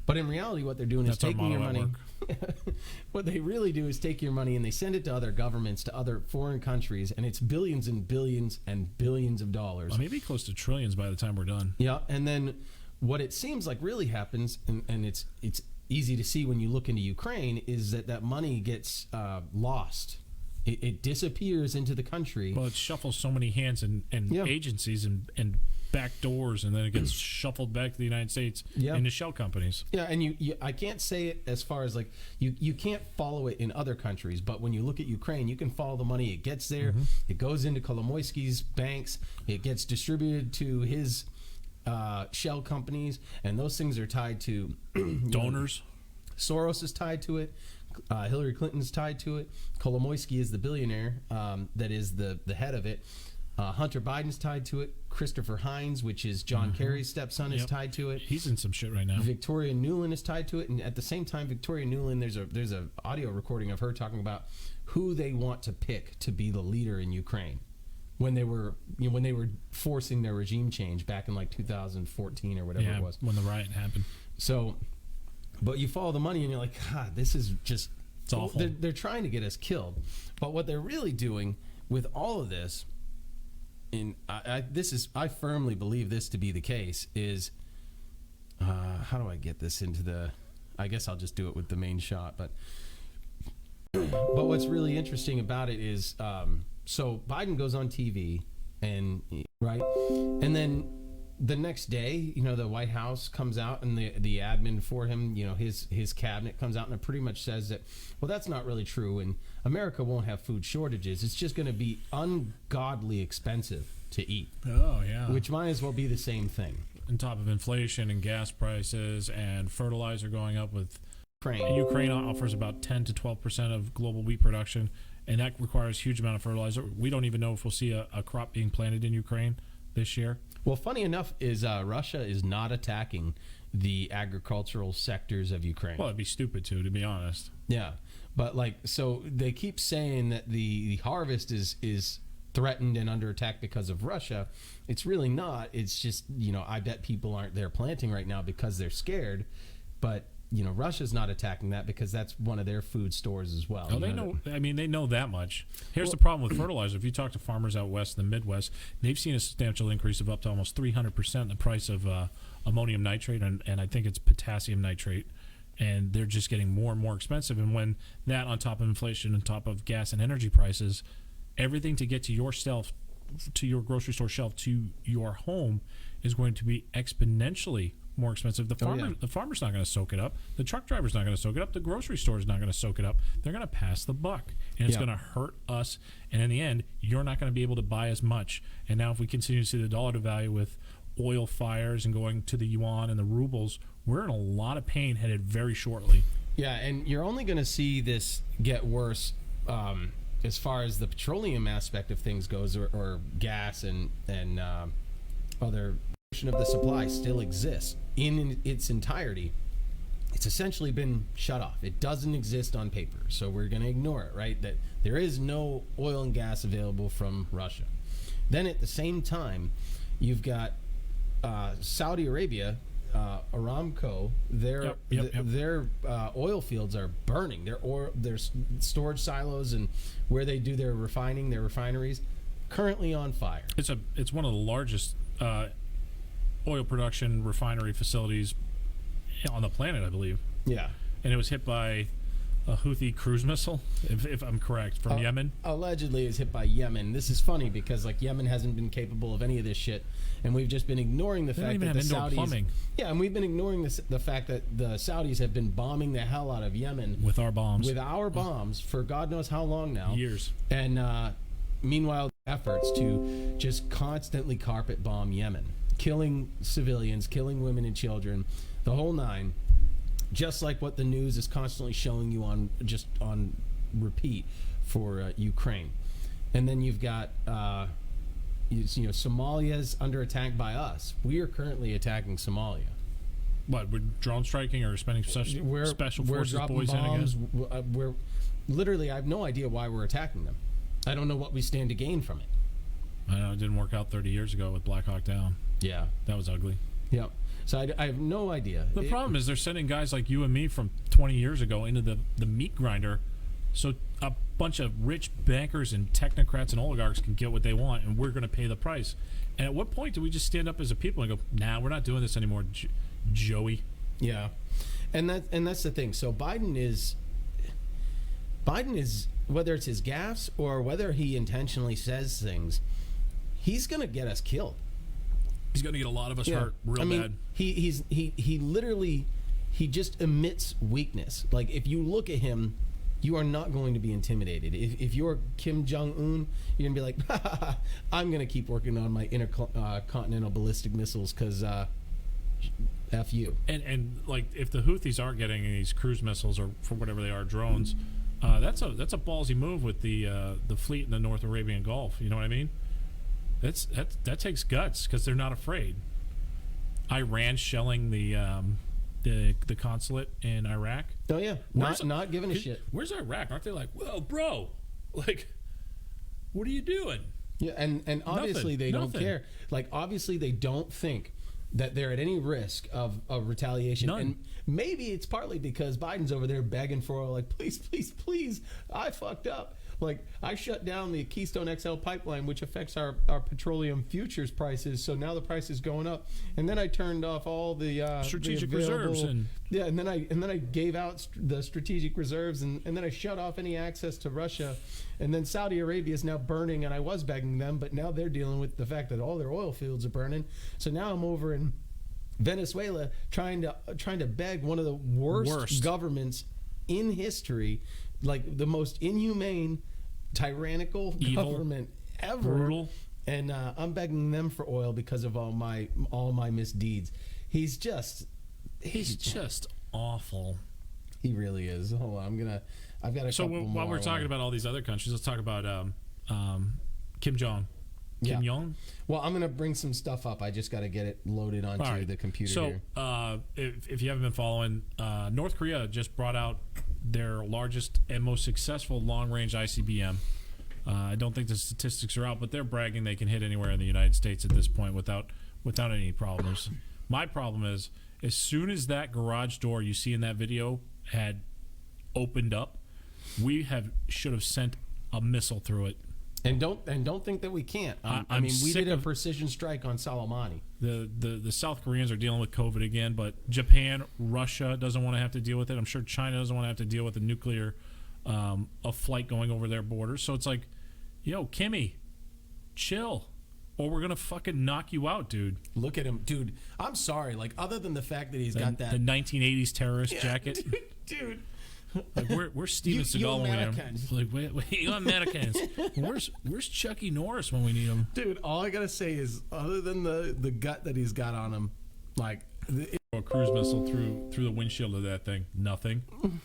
But in reality, what they're doing is taking your money. What they really do is take your money and they send it to other governments, to other foreign countries, and it's billions and billions and billions of dollars. Well, maybe close to trillions by the time we're done. Yeah, and then what it seems like really happens, and it's easy to see when you look into Ukraine, is that money gets lost. It disappears into the country. Well, it shuffles so many hands and agencies and back doors, and then it gets shuffled back to the United States into shell companies. Yeah, and I can't say it as far as like you can't follow it in other countries, but when you look at Ukraine, you can follow the money. It gets there, it goes into Kolomoisky's banks, it gets distributed to his shell companies, and those things are tied to donors. Soros is tied to it. Hillary Clinton's tied to it. Kolomoisky is the billionaire that is the head of it. Hunter Biden's tied to it. Christopher Hines, which is John Kerry's stepson, is tied to it. He's in some shit right now. Victoria Nuland is tied to it, and at the same time, Victoria Nuland, there's a audio recording of her talking about who they want to pick to be the leader in Ukraine when they were forcing their regime change back in like 2014 or whatever it was when the riot happened. So, but you follow the money and you're like, God, this is just it's awful. They're trying to get us killed, but what they're really doing with all of this. And I firmly believe this to be the case is, how do I get this into the, I guess I'll just do it with the main shot, but what's really interesting about it is, so Biden goes on TV and then the next day, the White House comes out and the admin for him, his cabinet comes out and it pretty much says that, well, that's not really true, and America won't have food shortages. It's just going to be ungodly expensive to eat. Oh, yeah. Which might as well be the same thing. On top of inflation and gas prices and fertilizer going up with Ukraine. Ukraine offers about 10 to 12% of global wheat production, and that requires a huge amount of fertilizer. We don't even know if we'll see a crop being planted in Ukraine this year. Well, funny enough is Russia is not attacking the agricultural sectors of Ukraine. Well, it'd be stupid to be honest. Yeah, but so they keep saying that the harvest is threatened and under attack because of Russia. It's really not. It's just I bet people aren't there planting right now because they're scared. But Russia's not attacking that because that's one of their food stores as well. Oh, they know. I mean, they know that much. Here's the problem with fertilizer. If you talk to farmers out west in the Midwest, they've seen a substantial increase of up to almost 300% in the price of ammonium nitrate and I think it's potassium nitrate. And they're just getting more and more expensive. And when that, on top of inflation, on top of gas and energy prices, everything to get to your shelf, to your grocery store shelf, to your home, is going to be exponentially more expensive. The farmer's not going to soak it up. The truck driver's not going to soak it up. The grocery store is not going to soak it up. They're going to pass the buck, and it's going to hurt us. And in the end, you're not going to be able to buy as much. And now, if we continue to see the dollar devalue with oil fires and going to the yuan and the rubles, we're in a lot of pain headed very shortly. Yeah, and you're only going to see this get worse as far as the petroleum aspect of things goes, or gas and other portion of the supply still exists in its entirety. It's essentially been shut off. It doesn't exist on paper, so we're going to ignore it, right? That there is no oil and gas available from Russia. Then at the same time, you've got Saudi Arabia, Aramco. Their oil fields are burning. Their storage silos and where they do their refining, their refineries, currently on fire. It's one of the largest oil production refinery facilities on the planet, I believe. Yeah, and it was hit by a Houthi cruise missile, if I'm correct, from Yemen. Allegedly, is hit by Yemen. This is funny because Yemen hasn't been capable of any of this shit, and we've just been ignoring the fact that the Saudis. Plumbing. Yeah, and we've been ignoring the fact that the Saudis have been bombing the hell out of Yemen with our bombs. For God knows how long now. Years. And meanwhile, efforts to just constantly carpet bomb Yemen, killing civilians, killing women and children, the whole nine. Just like what the news is constantly showing you on repeat for Ukraine. And then you've got Somalia's under attack by us. We are currently attacking Somalia. What, we're drone striking or spending special forces boys bombs, in again? We're literally, I have no idea why we're attacking them. I don't know what we stand to gain from it. I know, it didn't work out 30 years ago with Black Hawk Down. Yeah. That was ugly. Yep. So I have no idea. The problem is they're sending guys like you and me from 20 years ago into the meat grinder so a bunch of rich bankers and technocrats and oligarchs can get what they want, and we're going to pay the price. And at what point do we just stand up as a people and go, nah, we're not doing this anymore, Joey? Yeah. And that's the thing. So Biden is, whether it's his gaffes or whether he intentionally says things, he's going to get us killed. He's going to get a lot of us hurt real bad. He literally just emits weakness. Like, if you look at him, you are not going to be intimidated. If you're Kim Jong-un, you're going to be like, I'm going to keep working on my intercontinental ballistic missiles because F you. And like, if the Houthis aren't getting these cruise missiles or for whatever they are, drones, that's a ballsy move with the fleet in the North Arabian Gulf. You know what I mean? That takes guts because they're not afraid. Iran shelling the consulate in Iraq. Oh yeah, not giving a shit. Where's Iraq? Aren't they like, well, bro, like, what are you doing? Yeah, and obviously they don't care. Like, obviously they don't think that they're at any risk of retaliation. None. And maybe it's partly because Biden's over there begging for oil, like, please, please, please, I fucked up. Like, I shut down the Keystone XL pipeline, which affects our petroleum futures prices. So now the price is going up. And then I turned off all the strategic reserves, and then I gave out the strategic reserves, and then I shut off any access to Russia. And then Saudi Arabia is now burning, and I was begging them, but now they're dealing with the fact that all their oil fields are burning. So now I'm over in Venezuela trying to beg one of the worst governments in history, like the most inhumane, tyrannical government ever. Brutal. And I'm begging them for oil because of all my misdeeds. He's just awful. He really is. Hold on, I've got a couple more. So while we're talking about all these other countries, let's talk about Kim Jong. Kim Jong. Well, I'm gonna bring some stuff up. I just got to get it loaded onto the computer. So, here. If you haven't been following, North Korea just brought out their largest and most successful long-range ICBM. I don't think the statistics are out, but they're bragging they can hit anywhere in the United States at this point without any problems. My problem is, as soon as that garage door you see in that video had opened up, we should have sent a missile through it. And don't think that we can't. I mean, we did a precision strike on Soleimani. The South Koreans are dealing with COVID again, but Japan, Russia doesn't want to have to deal with it. I'm sure China doesn't want to have to deal with the nuclear a flight going over their borders. So it's like, yo, Kimmy, chill, or we're gonna fucking knock you out, dude. Look at him, dude. I'm sorry. Like, other than the fact that he's got that the 1980s terrorist jacket, dude. Like, where's Steven Seagal when we need him? Like, wait, you Americans. Where's Chucky Norris when we need him? Dude, all I gotta say is, other than the gut that he's got on him, like a cruise missile through the windshield of that thing, nothing.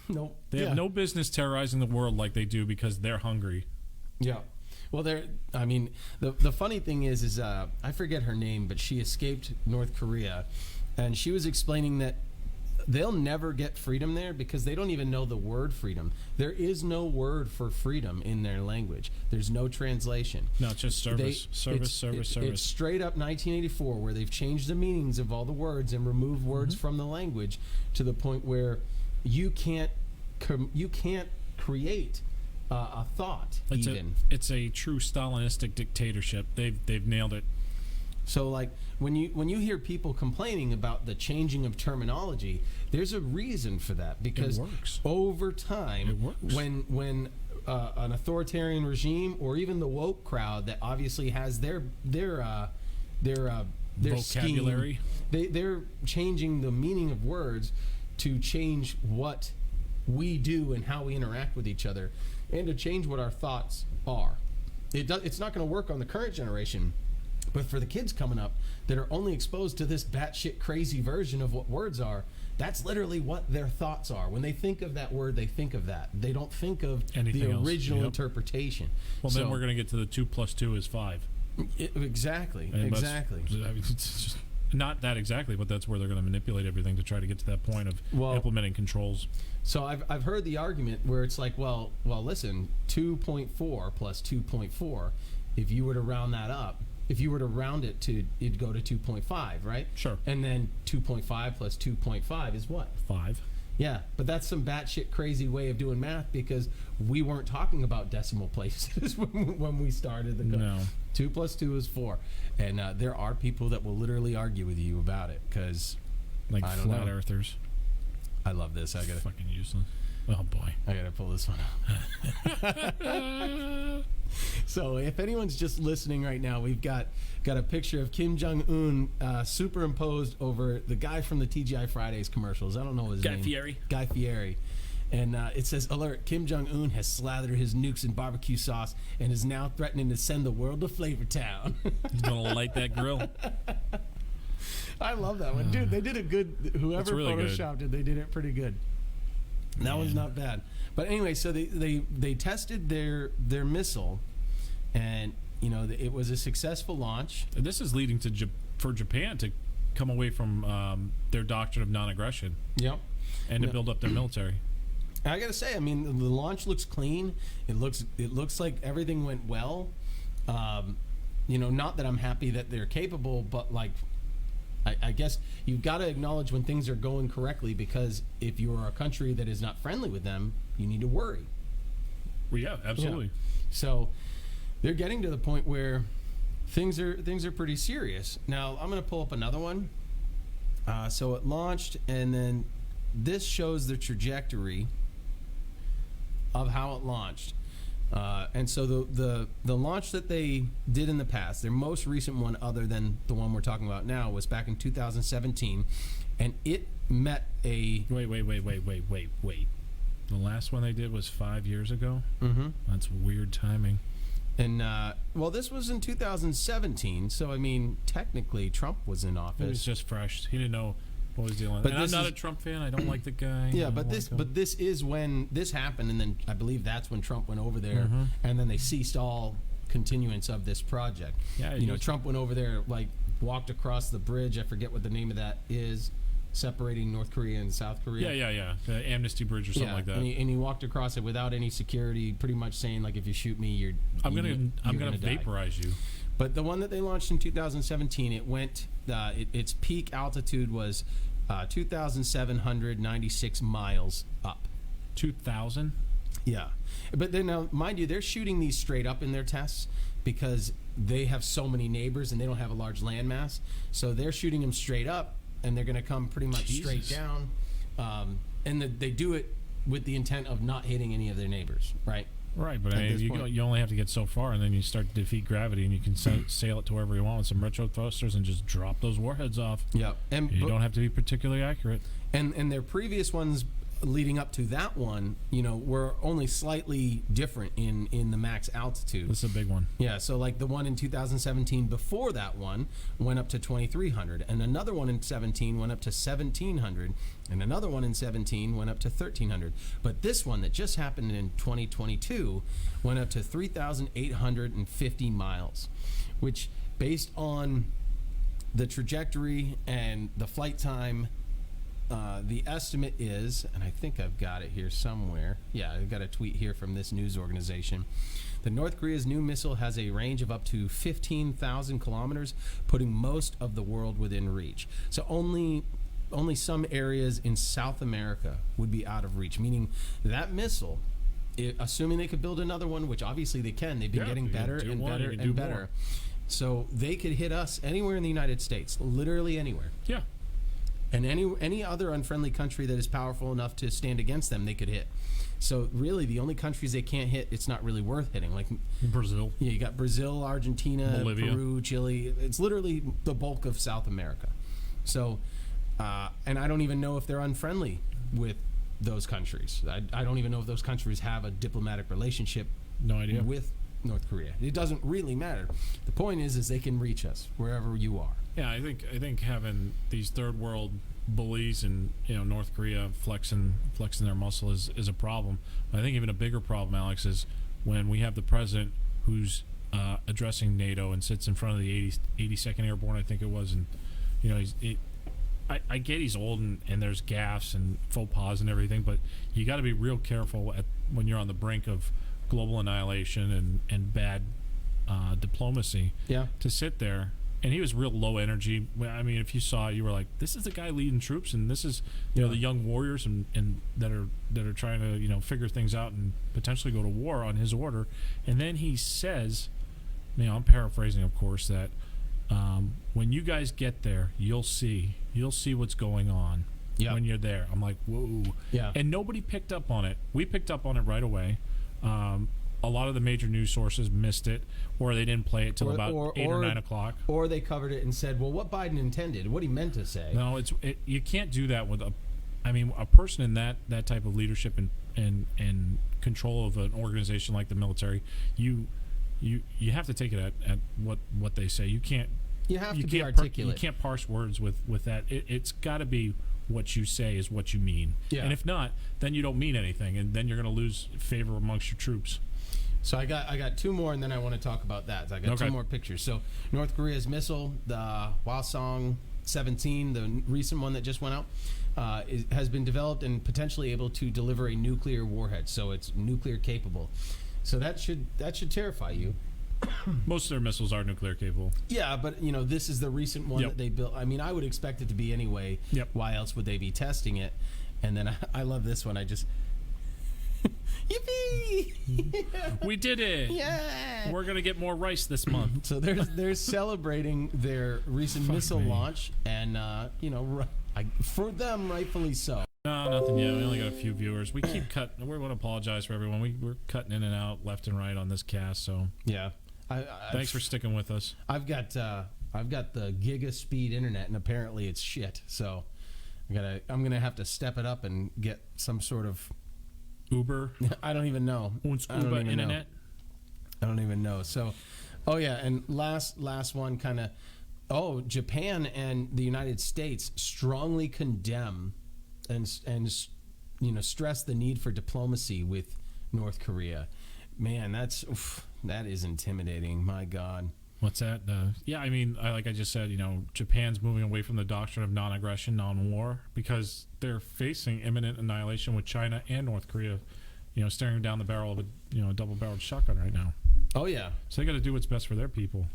Nope. They have no business terrorizing the world like they do because they're hungry. Yeah. Well, I mean, the funny thing is I forget her name, but she escaped North Korea, and she was explaining that they'll never get freedom there because they don't even know the word freedom. There is no word for freedom in their language. There's no translation. No, it's just service. Service. It's straight up 1984 where they've changed the meanings of all the words and removed words from the language to the point where you can't create a thought. It's a true Stalinistic dictatorship. They've nailed it. So, like, when you hear people complaining about the changing of terminology, there's a reason for that, because it works. Over time, it works. when an authoritarian regime or even the woke crowd that obviously has their vocabulary, scheme, they're changing the meaning of words to change what we do and how we interact with each other, and to change what our thoughts are. It's not going to work on the current generation. But for the kids coming up that are only exposed to this batshit crazy version of what words are, that's literally what their thoughts are. When they think of that word, they think of that. They don't think of anything the else. Original interpretation. Well, then we're going to get to the 2 + 2 is 5. Exactly. It's just not that exactly, but that's where they're going to manipulate everything to try to get to that point of implementing controls. So I've heard the argument where it's like, well, listen, 2.4 plus 2.4, if you were to round that up, if you were to round it to, it'd go to 2.5, right? Sure. And then 2.5 plus 2.5 is what? 5. Yeah, but that's some batshit crazy way of doing math, because we weren't talking about decimal places when we started the. No. 2 + 2 is 4, and there are people that will literally argue with you about it, because like flat earthers. I love this. I gotta fucking useless. Oh boy, I gotta pull this one out. So if anyone's just listening right now, we've got a picture of Kim Jong-un superimposed over the guy from the TGI Fridays commercials. I don't know his name. Guy Fieri. And it says, alert, Kim Jong-un has slathered his nukes in barbecue sauce and is now threatening to send the world to Flavor Town. He's going to light that grill. I love that one. Dude, they did a good, whoever really photoshopped it, they did it pretty good. That one's not bad. But anyway, so they tested their missile, and it was a successful launch. This is leading for Japan to come away from their doctrine of non-aggression. Yep. And to build up their military. I gotta say, I mean, the launch looks clean. It looks like everything went well. Not that I'm happy that they're capable, but like, I guess you've got to acknowledge when things are going correctly, because if you are a country that is not friendly with them, you need to worry. Well, yeah, absolutely. Yeah. So they're getting to the point where things are pretty serious. Now I'm going to pull up another one. So it launched, and then this shows the trajectory of how it launched. And so the launch that they did in the past, their most recent one other than the one we're talking about now, was back in 2017, and it met a... Wait. The last one they did was 5 years ago? Mm-hmm. That's weird timing. And, this was in 2017, so, I mean, technically Trump was in office. It was just fresh. He didn't know what was dealing. But I'm not a Trump fan. I don't like the guy. Yeah, but this is when this happened, and then I believe that's when Trump went over there, and then they ceased all continuance of this project. Yeah, Trump went over there, like, walked across the bridge. I forget what the name of that is, separating North Korea and South Korea. Yeah. The Amnesty Bridge or something like that. And he walked across it without any security, pretty much saying, like, if you shoot me, I'm gonna vaporize you. But the one that they launched in 2017, it went. Its peak altitude was 2,796 miles up. 2,000. Yeah, but then now, mind you, they're shooting these straight up in their tests because they have so many neighbors and they don't have a large landmass. So they're shooting them straight up, and they're going to come pretty much straight down. And they do it with the intent of not hitting any of their neighbors, right? Right, but you only have to get so far, and then you start to defeat gravity, and you can sail it to wherever you want with some retro thrusters and just drop those warheads off. Yeah, and you don't have to be particularly accurate. And their previous ones leading up to that one, were only slightly different in the max altitude. This is a big one. Yeah, so like the one in 2017 before that one went up to 2,300, and another one in 17 went up to 1,700, and another one in 17 went up to 1,300. But this one that just happened in 2022 went up to 3,850 miles, which, based on the trajectory and the flight time, the estimate is, and I think I've got it here somewhere. Yeah, I've got a tweet here from this news organization. The North Korea's new missile has a range of up to 15,000 kilometers, putting most of the world within reach. So only some areas in South America would be out of reach, meaning that missile, assuming they could build another one, which obviously they can, they've been getting better and better and better. So they could hit us anywhere in the United States, literally anywhere. Yeah. And any other unfriendly country that is powerful enough to stand against them, they could hit. So really, the only countries they can't hit, it's not really worth hitting. Like Brazil. Yeah, you got Brazil, Argentina, Bolivia. Peru, Chile. It's literally the bulk of South America. So, and I don't even know if they're unfriendly with those countries. I don't even know if those countries have a diplomatic relationship. No idea. With North Korea. It doesn't really matter. The point is they can reach us wherever you are. Yeah, I think having these third world bullies and North Korea flexing their muscle is a problem. I think even a bigger problem, Alex, is when we have the president who's addressing NATO and sits in front of the 82nd Airborne, I think it was, and I get he's old and there's gaffes and faux pas and everything, but you got to be real careful when you're on the brink of global annihilation and bad diplomacy. Yeah. To sit there. And he was real low energy. I mean, if you saw it, you were like, this is the guy leading troops, and this is the young warriors and that are trying to figure things out and potentially go to war on his order. And then he says, I'm paraphrasing, of course, that when you guys get there, you'll see what's going on when you're there. I'm like, whoa. Yeah. And nobody picked up on it. We picked up on it right away. A lot of the major news sources missed it, or they didn't play it till about 8 or 9 o'clock. Or they covered it and said, well, what Biden intended, what he meant to say. No, you can't do that with a person in that type of leadership and control of an organization like the military. You have to take it at what they say. You can't be articulate. You can't parse words with that. It's got to be what you say is what you mean. Yeah. And if not, then you don't mean anything, and then you're going to lose favor amongst your troops. So I got two more, and then I want to talk about that. So I got two more pictures. So North Korea's missile, the Hwasong 17, the recent one that just went out, has been developed and potentially able to deliver a nuclear warhead. So it's nuclear capable. So that should terrify you. Most of their missiles are nuclear capable. Yeah, but this is the recent one that they built. I mean, I would expect it to be anyway. Yep. Why else would they be testing it? And then I love this one. Yippee! We did it! Yeah! We're gonna get more rice this month. So they're celebrating their recent missile launch, and for them, rightfully so. No, nothing yet. We only got a few viewers. We keep cutting. We want to apologize for everyone. We're cutting in and out, left and right on this cast. So yeah, thanks for sticking with us. I've got the giga speed internet, and apparently it's shit. So I'm gonna have to step it up and get some sort of Uber. I don't even know. Uber internet. I don't even know. So, oh yeah, and last one kind of. Oh, Japan and the United States strongly condemn and stress the need for diplomacy with North Korea. Man, that is intimidating. My God. What's that? Yeah, I mean, like I just said, Japan's moving away from the doctrine of non-aggression, non-war, because they're facing imminent annihilation with China and North Korea, staring down the barrel of a double-barreled shotgun right now. Oh yeah. So they got to do what's best for their people.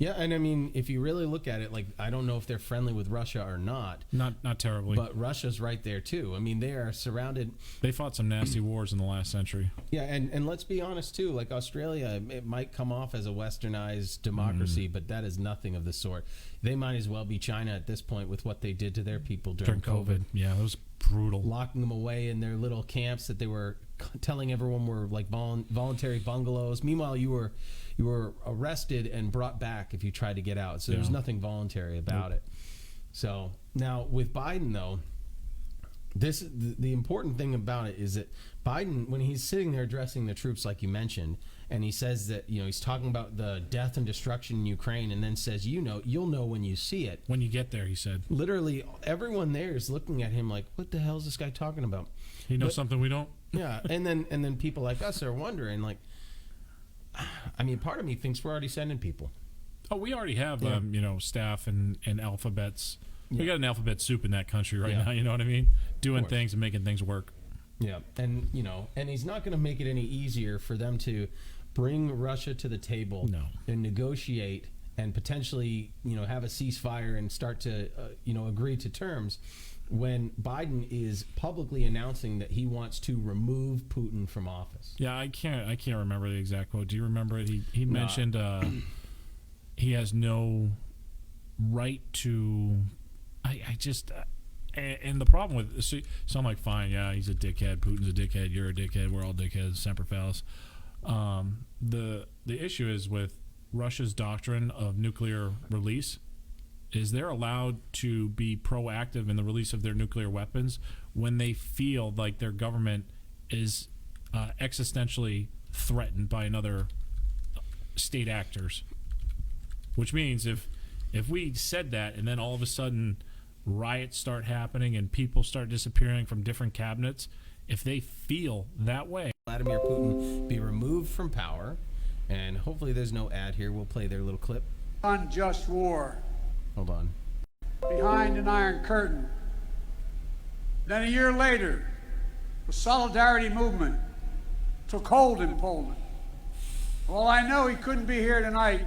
Yeah, and I mean, if you really look at it, like, I don't know if they're friendly with Russia or not. Not terribly. But Russia's right there, too. I mean, they are surrounded. They fought some nasty wars in the last century. Yeah, and let's be honest, too. Like, Australia, it might come off as a westernized democracy, but that is nothing of the sort. They might as well be China at this point with what they did to their people during COVID. Yeah, it was brutal. Locking them away in their little camps that they were telling everyone were, like, voluntary bungalows. Meanwhile, you were arrested and brought back if you tried to get out. So there was nothing voluntary about it. So now with Biden, though, the important thing about it is that Biden, when he's sitting there addressing the troops, like you mentioned, and he says that, he's talking about the death and destruction in Ukraine, and then says, you'll know when you see it. When you get there, he said. Literally, everyone there is looking at him like, what the hell is this guy talking about? He knows something we don't. Yeah, and then people like us are wondering, like, I mean, part of me thinks we're already sending people. Oh, we already have, staff and alphabets. Yeah. We got an alphabet soup in that country right now. You know what I mean? Doing things and making things work. Yeah, and and he's not going to make it any easier for them to bring Russia to the table and negotiate and potentially, have a ceasefire and start to, agree to terms when Biden is publicly announcing that he wants to remove Putin from office. Yeah, I can't remember the exact quote. Do you remember it? He mentioned he has no right to. I just and the problem with so I'm like, fine, yeah, he's a dickhead. Putin's a dickhead. You're a dickhead. We're all dickheads. Semper Fidelis. The issue is with Russia's doctrine of nuclear release. Is they're allowed to be proactive in the release of their nuclear weapons when they feel like their government is existentially threatened by another state actors. Which means if we said that and then all of a sudden riots start happening and people start disappearing from different cabinets, if they feel that way. Vladimir Putin be removed from power, and hopefully there's no ad here. We'll play their little clip. Unjust war. Hold on. Behind an Iron Curtain. Then a year later, the Solidarity movement took hold in Poland. While I know he couldn't be here tonight,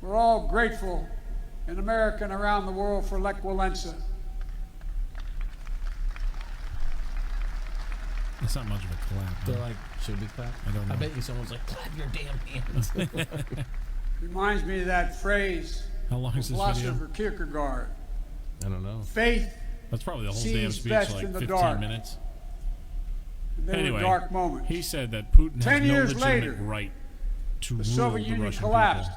we're all grateful in America and around the world for Lech Walesa. It's not much of a clap. They're like, should we clap? I don't know. I bet you someone's like, clap your damn hands. Reminds me of that phrase. How long is this philosopher video? Kierkegaard. I don't know. Faith. That's probably the whole damn sees speech, best like in the 15 dark. minutes. There Anyway, were dark moments. he said that Putin 10 has no years legitimate later, right to the rule Soviet the Union Russian collapsed.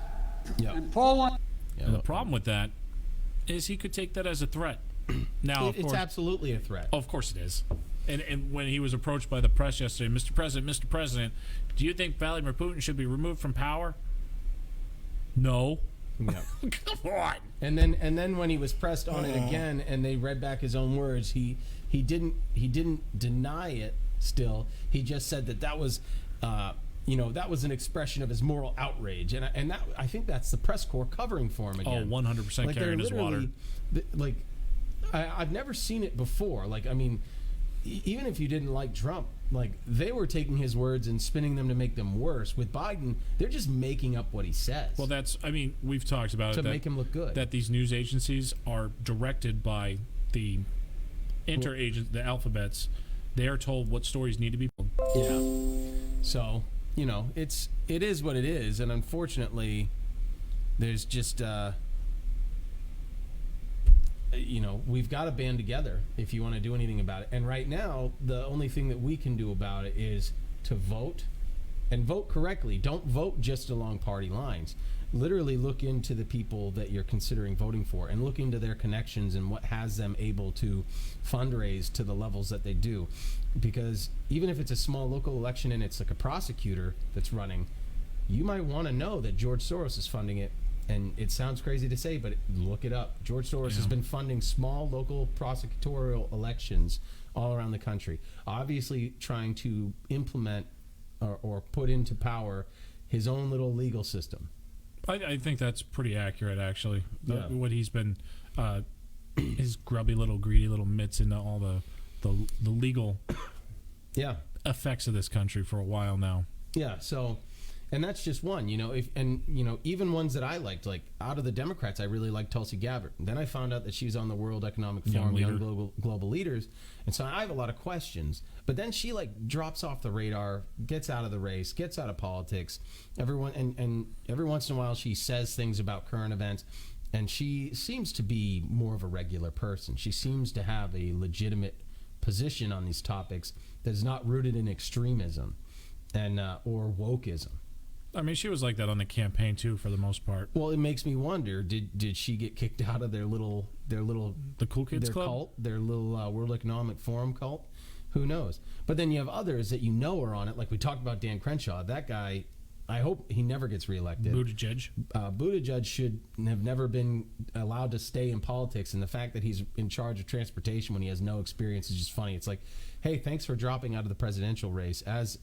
people. And Poland. And the problem with that is he could take that as a threat. Now, of It's course, absolutely a threat. of course it is. And when he was approached by the press yesterday, Mr. President, do you think Vladimir Putin should be removed from power? No. Yeah. Come on. And then when he was pressed on it again, and they read back his own words, he didn't deny it. Still, he just said that was, that was an expression of his moral outrage, and that I think that's the press corps covering for him again. 100% carrying his water. I've never seen it before. Like, I mean, even if you didn't like Trump, like, they were taking his words and spinning them to make them worse. With Biden, they're just making up what he says. Well, we've talked about to it. make him look good. That these news agencies are directed by the the alphabets. They are told what stories need to be told. Yeah. So, it is what it is. And unfortunately, there's just, we've got to band together if you want to do anything about it. And right now, the only thing that we can do about it is to vote, and vote correctly. Don't vote just along party lines. Literally look into the people that you're considering voting for and look into their connections and what has them able to fundraise to the levels that they do. Because even if it's a small local election and it's like a prosecutor that's running, you might want to know that George Soros is funding it. And it sounds crazy to say, but look it up. George Soros has been funding small local prosecutorial elections all around the country, obviously trying to implement or put into power his own little legal system. I think that's pretty accurate, actually. Yeah. What he's been, his grubby little, greedy little mitts into all the legal effects of this country for a while now. Yeah, so And that's just one, you know. Even ones that I liked, like out of the Democrats, I really liked Tulsi Gabbard. And then I found out that she's on the World Economic Forum, Young Global Leaders, and so I have a lot of questions. But then she like drops off the radar, gets out of the race, gets out of politics. And every once in a while, she says things about current events, and she seems to be more of a regular person. She seems to have a legitimate position on these topics that is not rooted in extremism and or wokeism. I mean, she was like that on the campaign too, for the most part. Well, it makes me wonder: did she get kicked out of the Cool Kids Club cult, their little World Economic Forum cult? Who knows? But then you have others that are on it, like we talked about Dan Crenshaw. That guy, I hope he never gets reelected. Buttigieg. Buttigieg should have never been allowed to stay in politics, and the fact that he's in charge of transportation when he has no experience is just funny. It's like, hey, thanks for dropping out of the presidential race as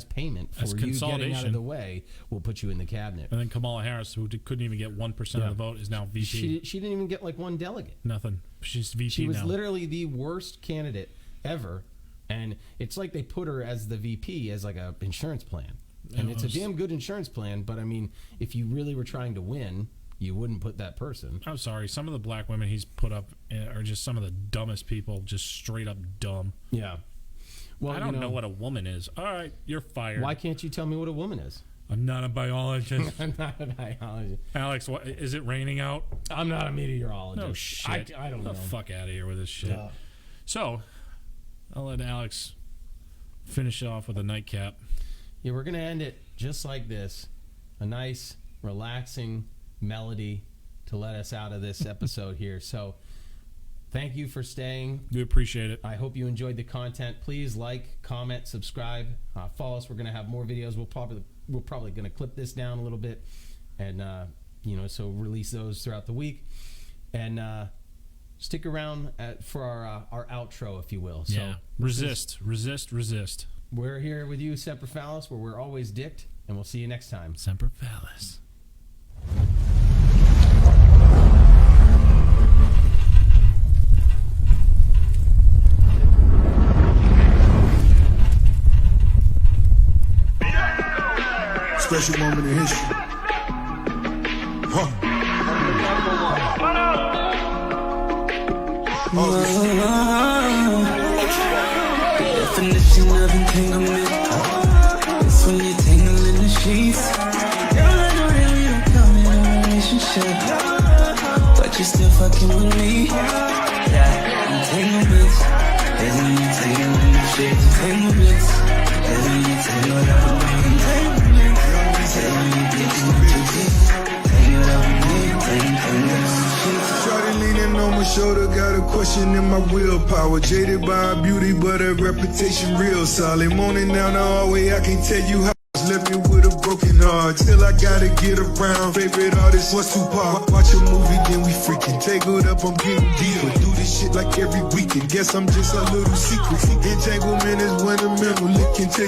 payment for you getting out of the way. We'll put you in the cabinet. And then Kamala Harris, who couldn't even get 1% of the vote, is now VP. She didn't even get like one delegate. Nothing. She's VP now. She was literally the worst candidate ever, and it's like they put her as the VP as like a insurance plan. And it's a damn good insurance plan, but I mean, if you really were trying to win, you wouldn't put that person. I'm sorry. Some of the black women he's put up are just some of the dumbest people, just straight up dumb. Yeah. Well, I don't know what a woman is. All right, you're fired. Why can't you tell me what a woman is? I'm not a biologist. I'm not a biologist. Alex, is it raining out? I'm not a meteorologist. No shit. I don't know. The fuck out of here with this shit. So, I'll let Alex finish off with a nightcap. Yeah, we're going to end it just like this. A nice, relaxing melody to let us out of this episode here. So, thank you for staying. We appreciate it. I hope you enjoyed the content. Please like, comment, subscribe, follow us. We're going to have more videos. We're probably going to clip this down a little bit, and so release those throughout the week. And stick around for our outro, if you will. So yeah. Resist. We're here with you, Semper Fallis, where we're always dicked, and we'll see you next time. Semper Fallis. Special moment in history. Definition of entanglement. It's when you tangle in the sheets. Girl, I know that we don't come in a relationship, but you're still fucking with me. Yeah, entanglements. There's when you tangle in the sheets. Entanglements. There's when you tangle up with me. Entanglements. There's when you tangle up with me. Tangle up with me. Entanglements. Shorty leaning on my shoulder, got a question in my willpower. Jaded by her beauty, but her reputation real solid. Moaning down the hallway, I can't tell you how. Left me with a broken heart, till I gotta get around. Favorite artist was Tupac. Watch a movie, then we freaking tangled up, I'm getting deeper. Do this shit like every weekend. Guess I'm just a little secret. Entanglement is when the mental lick can tell